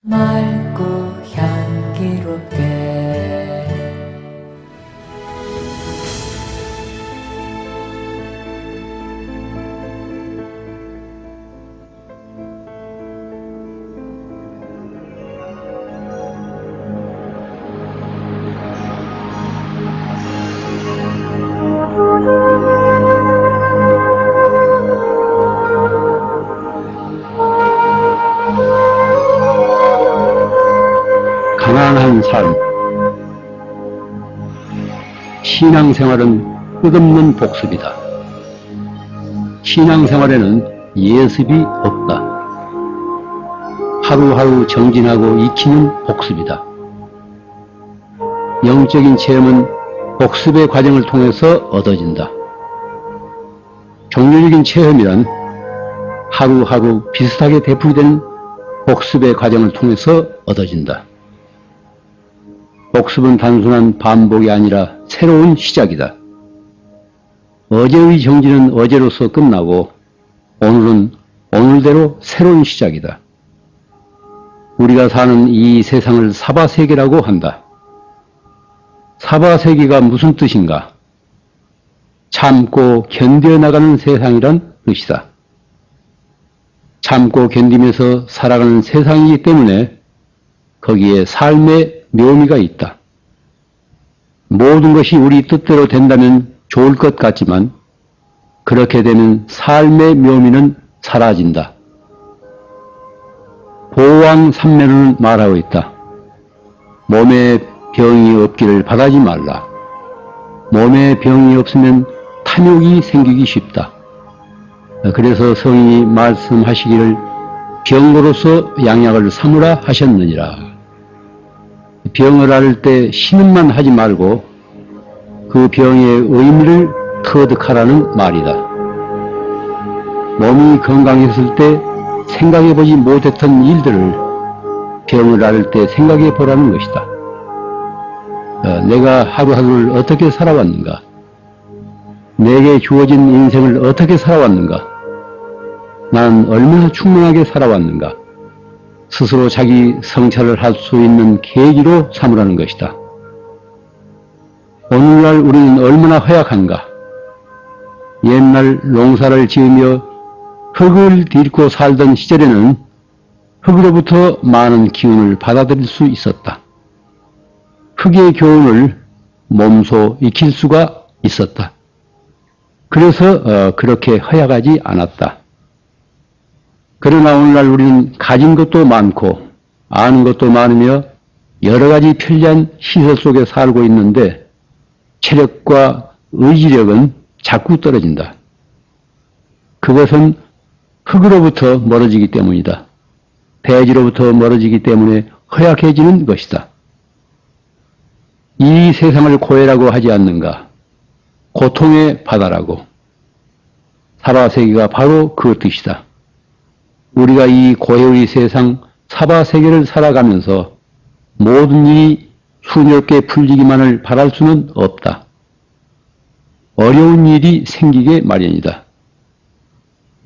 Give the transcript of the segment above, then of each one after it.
맑고 향기롭게 가난한 삶. 신앙생활은 끝없는 복습이다. 신앙생활에는 예습이 없다. 하루하루 정진하고 익히는 복습이다. 영적인 체험은 복습의 과정을 통해서 얻어진다. 종교적인 체험이란 하루하루 비슷하게 되풀이되는 복습의 과정을 통해서 얻어진다. 복습은 단순한 반복이 아니라 새로운 시작이다. 어제의 정진은 어제로서 끝나고 오늘은 오늘대로 새로운 시작이다. 우리가 사는 이 세상을 사바세계라고 한다. 사바세계가 무슨 뜻인가? 참고 견뎌나가는 세상이란 뜻이다. 참고 견디면서 살아가는 세상이기 때문에 거기에 삶의 묘미가 있다. 모든 것이 우리 뜻대로 된다면 좋을 것 같지만 그렇게 되면 삶의 묘미는 사라진다. 보왕산면은 말하고 있다. 몸에 병이 없기를 바라지 말라. 몸에 병이 없으면 탐욕이 생기기 쉽다. 그래서 성인이 말씀하시기를 병으로서 양약을 삼으라 하셨느니라. 병을 앓을 때 신음만 하지 말고 그 병의 의미를 터득하라는 말이다. 몸이 건강했을 때 생각해보지 못했던 일들을 병을 앓을 때 생각해보라는 것이다. 내가 하루하루를 어떻게 살아왔는가? 내게 주어진 인생을 어떻게 살아왔는가? 나는 얼마나 충만하게 살아왔는가? 스스로 자기 성찰을 할 수 있는 계기로 삼으라는 것이다. 오늘날 우리는 얼마나 허약한가? 옛날 농사를 지으며 흙을 딛고 살던 시절에는 흙으로부터 많은 기운을 받아들일 수 있었다. 흙의 교훈을 몸소 익힐 수가 있었다. 그래서 그렇게 허약하지 않았다. 그러나 오늘날 우리는 가진 것도 많고 아는 것도 많으며 여러 가지 편리한 시설 속에 살고 있는데 체력과 의지력은 자꾸 떨어진다. 그것은 흙으로부터 멀어지기 때문이다. 대지로부터 멀어지기 때문에 허약해지는 것이다. 이 세상을 고해라고 하지 않는가? 고통의 바다라고. 사바세계가 바로 그 뜻이다. 우리가 이 고해의 세상 사바세계를 살아가면서 모든 일이 순조롭게 풀리기만을 바랄 수는 없다. 어려운 일이 생기게 마련이다.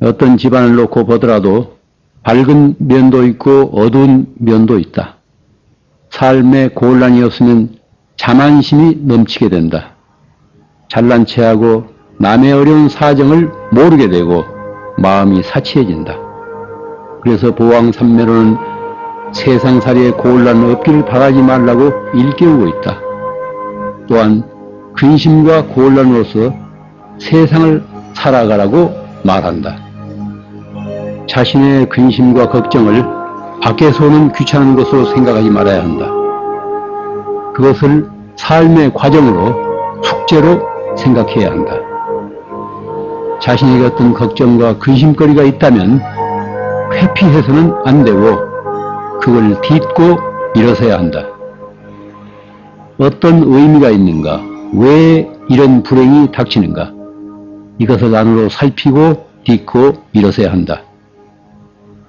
어떤 집안을 놓고 보더라도 밝은 면도 있고 어두운 면도 있다. 삶에 곤란이 없으면 자만심이 넘치게 된다. 잘난 체하고 남의 어려운 사정을 모르게 되고 마음이 사치해진다. 그래서 보왕산매로는 세상살이에 곤란 없기를 바라지 말라고 일깨우고 있다. 또한 근심과 곤란으로서 세상을 살아가라고 말한다. 자신의 근심과 걱정을 밖에서 오는 귀찮은 것으로 생각하지 말아야 한다. 그것을 삶의 과정으로 숙제로 생각해야 한다. 자신에게 어떤 걱정과 근심거리가 있다면 회피해서는 안 되고 그걸 딛고 일어서야 한다. 어떤 의미가 있는가? 왜 이런 불행이 닥치는가? 이것을 안으로 살피고 딛고 일어서야 한다.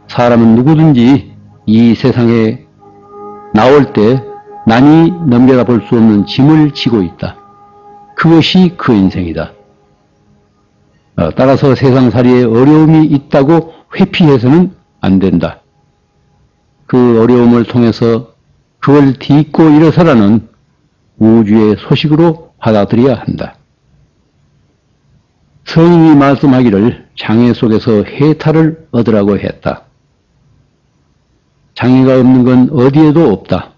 사람은 누구든지 이 세상에 나올 때 남이 넘겨다 볼 수 없는 짐을 지고 있다. 그것이 그 인생이다. 따라서 세상살이에 어려움이 있다고 회피해서는 안 된다. 그 어려움을 통해서 그걸 딛고 일어서라는 우주의 소식으로 받아들여야 한다. 성인이 말씀하기를 장애 속에서 해탈을 얻으라고 했다. 장애가 없는 건 어디에도 없다.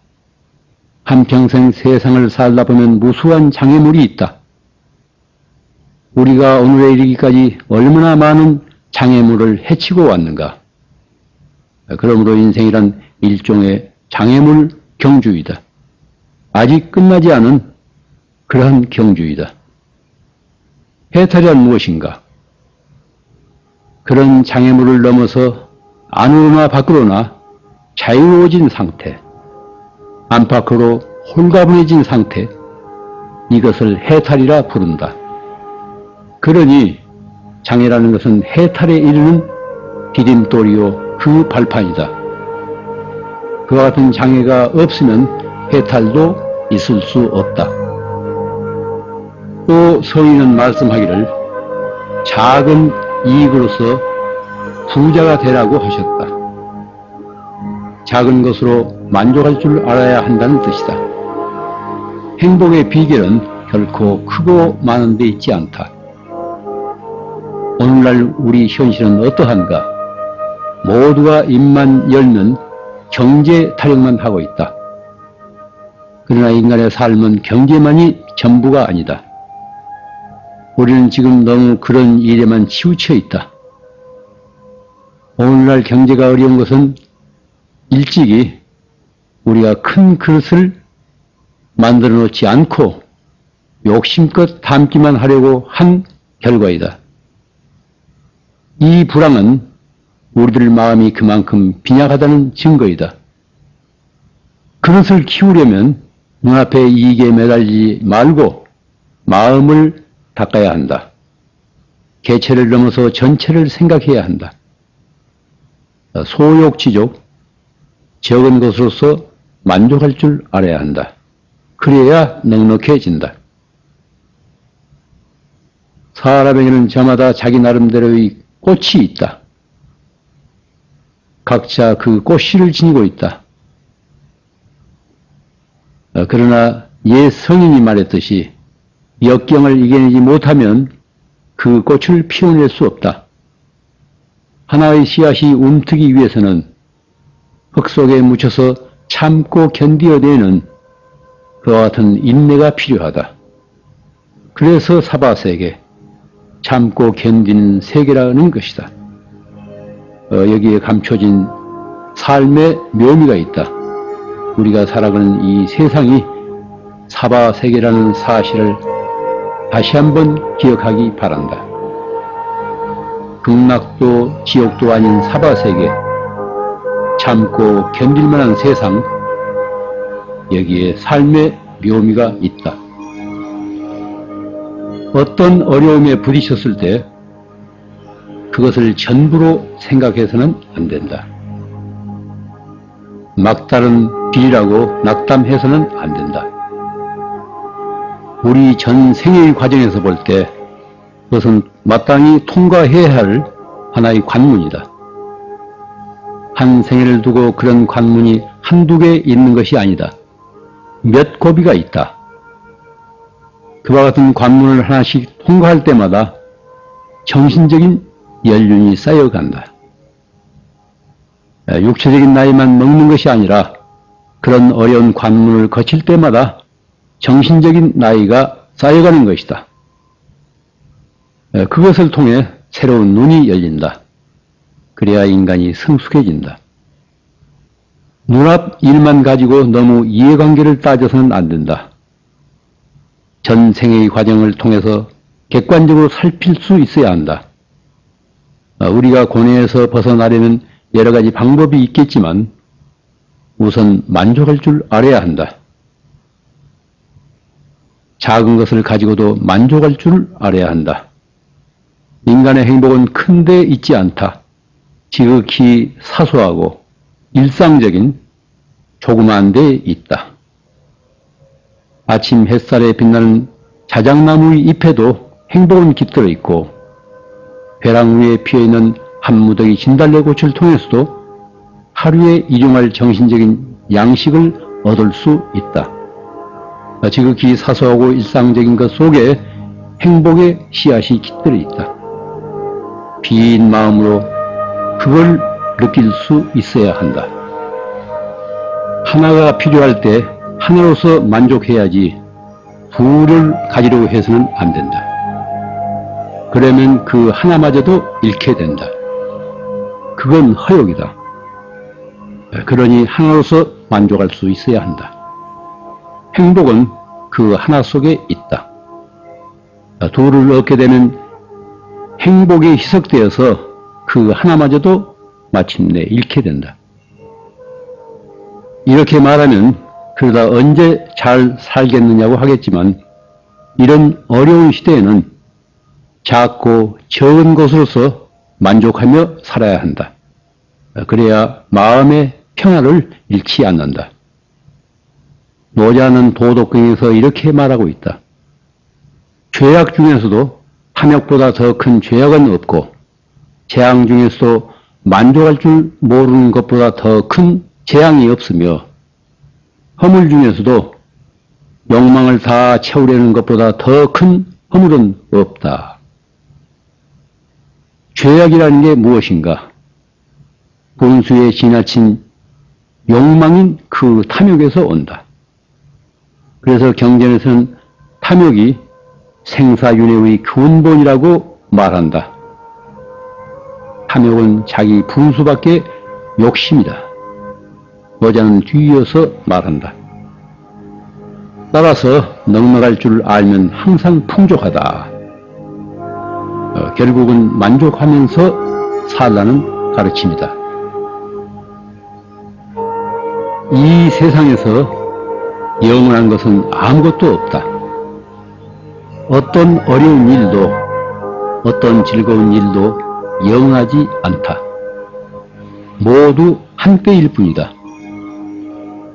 한평생 세상을 살다 보면 무수한 장애물이 있다. 우리가 오늘에 이르기까지 얼마나 많은 장애물을 해치고 왔는가. 그러므로 인생이란 일종의 장애물 경주이다. 아직 끝나지 않은 그러한 경주이다. 해탈이란 무엇인가? 그런 장애물을 넘어서 안으로나 밖으로나 자유로워진 상태, 안팎으로 홀가분해진 상태, 이것을 해탈이라 부른다. 그러니 장애라는 것은 해탈에 이르는 디딤돌이요 그 발판이다. 그와 같은 장애가 없으면 해탈도 있을 수 없다. 또 성인은 말씀하기를 작은 이익으로서 부자가 되라고 하셨다. 작은 것으로 만족할 줄 알아야 한다는 뜻이다. 행복의 비결은 결코 크고 많은 데 있지 않다. 오늘날 우리 현실은 어떠한가? 모두가 입만 열면 경제 타령만 하고 있다. 그러나 인간의 삶은 경제만이 전부가 아니다. 우리는 지금 너무 그런 일에만 치우쳐 있다. 오늘날 경제가 어려운 것은 일찍이 우리가 큰 그릇을 만들어 놓지 않고 욕심껏 담기만 하려고 한 결과이다. 이 불황은 우리들 마음이 그만큼 빈약하다는 증거이다. 그릇을 키우려면 눈앞의 이익에 매달리지 말고 마음을 닦아야 한다. 개체를 넘어서 전체를 생각해야 한다. 소욕지족, 적은 것으로서 만족할 줄 알아야 한다. 그래야 넉넉해진다. 사람에게는 저마다 자기 나름대로의 꽃이 있다. 각자 그 꽃씨를 지니고 있다. 그러나 옛 성인이 말했듯이 역경을 이겨내지 못하면 그 꽃을 피워낼 수 없다. 하나의 씨앗이 움트기 위해서는 흙 속에 묻혀서 참고 견디어내는 그와 같은 인내가 필요하다. 그래서 사바세계, 참고 견디는 세계라는 것이다. 여기에 감춰진 삶의 묘미가 있다. 우리가 살아가는 이 세상이 사바세계라는 사실을 다시 한번 기억하기 바란다. 극락도 지옥도 아닌 사바세계, 참고 견딜만한 세상, 여기에 삶의 묘미가 있다. 어떤 어려움에 부딪혔을 때 그것을 전부로 생각해서는 안 된다. 막다른 길이라고 낙담해서는 안 된다. 우리 전생의 과정에서 볼 때 그것은 마땅히 통과해야 할 하나의 관문이다. 한 생애를 두고 그런 관문이 한두 개 있는 것이 아니다. 몇 고비가 있다. 그와 같은 관문을 하나씩 통과할 때마다 정신적인 연륜이 쌓여간다. 육체적인 나이만 먹는 것이 아니라 그런 어려운 관문을 거칠 때마다 정신적인 나이가 쌓여가는 것이다. 그것을 통해 새로운 눈이 열린다. 그래야 인간이 성숙해진다. 눈앞 일만 가지고 너무 이해관계를 따져서는 안 된다. 전생의 과정을 통해서 객관적으로 살필 수 있어야 한다. 우리가 고뇌에서 벗어나려면 여러 가지 방법이 있겠지만 우선 만족할 줄 알아야 한다. 작은 것을 가지고도 만족할 줄 알아야 한다. 인간의 행복은 큰 데 있지 않다. 지극히 사소하고 일상적인 조그마한 데 있다. 아침 햇살에 빛나는 자작나무의 잎에도 행복은 깃들어 있고 벼랑 위에 피어있는 한 무더기 진달래꽃을 통해서도 하루에 일용할 정신적인 양식을 얻을 수 있다. 지극히 사소하고 일상적인 것 속에 행복의 씨앗이 깃들어 있다. 빈 마음으로 그걸 느낄 수 있어야 한다. 하나가 필요할 때 하나로서 만족해야지 둘을 가지려고 해서는 안 된다. 그러면 그 하나마저도 잃게 된다. 그건 허욕이다. 그러니 하나로서 만족할 수 있어야 한다. 행복은 그 하나 속에 있다. 둘을 얻게 되면 행복에 희석되어서 그 하나마저도 마침내 잃게 된다. 이렇게 말하면 그러다 언제 잘 살겠느냐고 하겠지만 이런 어려운 시대에는 작고 적은 것으로서 만족하며 살아야 한다. 그래야 마음의 평화를 잃지 않는다. 노자는 도덕경에서 이렇게 말하고 있다. 죄악 중에서도 탐욕보다 더 큰 죄악은 없고 재앙 중에서도 만족할 줄 모르는 것보다 더 큰 재앙이 없으며 허물 중에서도 욕망을 다 채우려는 것보다 더 큰 허물은 없다. 죄악이라는 게 무엇인가? 본수에 지나친 욕망인 그 탐욕에서 온다. 그래서 경전에서는 탐욕이 생사윤회의 근본이라고 말한다. 탐욕은 자기 분수밖에 욕심이다. 노자는 뒤이어서 말한다. 따라서 넉넉할 줄 알면 항상 풍족하다. 결국은 만족하면서 살라는 가르침이다. 이 세상에서 영원한 것은 아무것도 없다. 어떤 어려운 일도 어떤 즐거운 일도 영원하지 않다. 모두 한때일 뿐이다.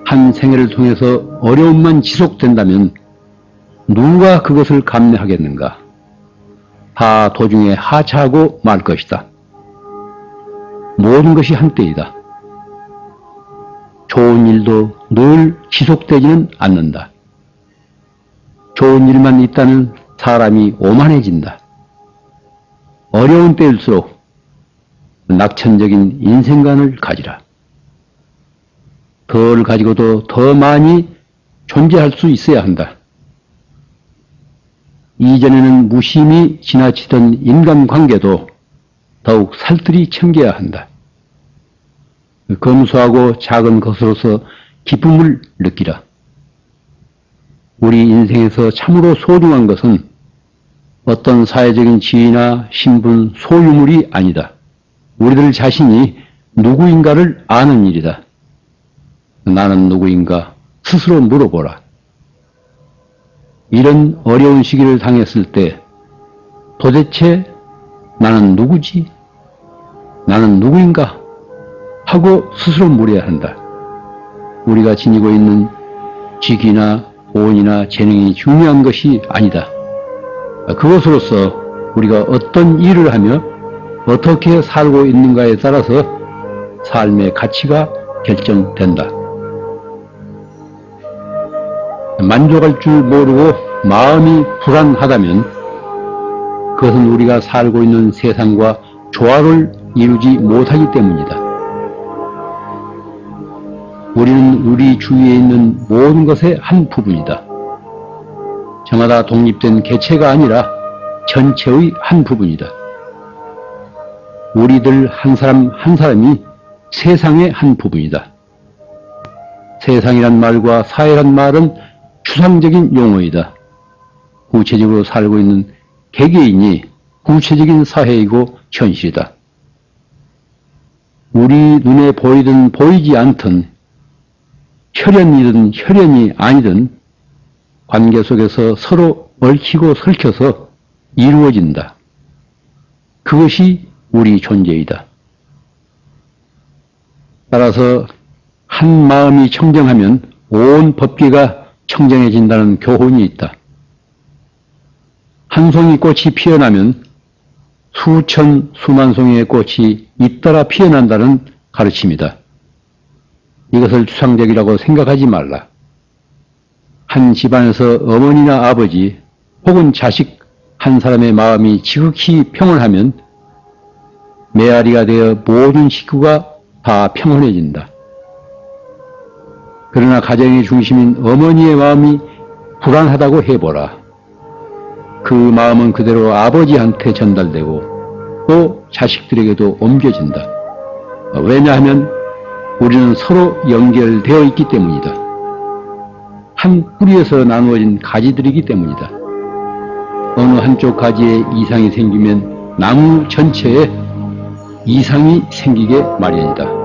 한 생애를 통해서 어려움만 지속된다면 누가 그것을 감내하겠는가? 다 도중에 하차하고 말 것이다. 모든 것이 한때이다. 좋은 일도 늘 지속되지는 않는다. 좋은 일만 있다면 사람이 오만해진다. 어려운 때일수록 낙천적인 인생관을 가지라. 덜 가지고도 더 많이 존재할 수 있어야 한다. 이전에는 무심히 지나치던 인간관계도 더욱 살뜰히 챙겨야 한다. 검소하고 작은 것으로서 기쁨을 느끼라. 우리 인생에서 참으로 소중한 것은 어떤 사회적인 지위나 신분, 소유물이 아니다. 우리들 자신이 누구인가를 아는 일이다. 나는 누구인가 스스로 물어보라. 이런 어려운 시기를 당했을 때 도대체 나는 누구지? 나는 누구인가? 하고 스스로 물어야 한다. 우리가 지니고 있는 직위나 본이나 재능이 중요한 것이 아니다. 그것으로서 우리가 어떤 일을 하며 어떻게 살고 있는가에 따라서 삶의 가치가 결정된다. 만족할 줄 모르고 마음이 불안하다면 그것은 우리가 살고 있는 세상과 조화를 이루지 못하기 때문이다. 우리는 우리 주위에 있는 모든 것의 한 부분이다. 저마다 독립된 개체가 아니라 전체의 한 부분이다. 우리들 한 사람 한 사람이 세상의 한 부분이다. 세상이란 말과 사회란 말은 추상적인 용어이다. 구체적으로 살고 있는 개개인이 구체적인 사회이고 현실이다. 우리 눈에 보이든 보이지 않든 혈연이든 혈연이 아니든 관계 속에서 서로 얽히고 설켜서 이루어진다. 그것이 우리 존재이다. 따라서 한 마음이 청정하면 온 법계가 청정해진다는 교훈이 있다. 한 송이 꽃이 피어나면 수천 수만 송이의 꽃이 잇따라 피어난다는 가르침이다. 이것을 추상적이라고 생각하지 말라. 한 집안에서 어머니나 아버지 혹은 자식 한 사람의 마음이 지극히 평온하면 메아리가 되어 모든 식구가 다 평온해진다. 그러나 가정의 중심인 어머니의 마음이 불안하다고 해보라. 그 마음은 그대로 아버지한테 전달되고 또 자식들에게도 옮겨진다. 왜냐하면 우리는 서로 연결되어 있기 때문이다. 한 뿌리에서 나누어진 가지들이기 때문이다. 어느 한쪽 가지에 이상이 생기면 나무 전체에 이상이 생기게 마련이다.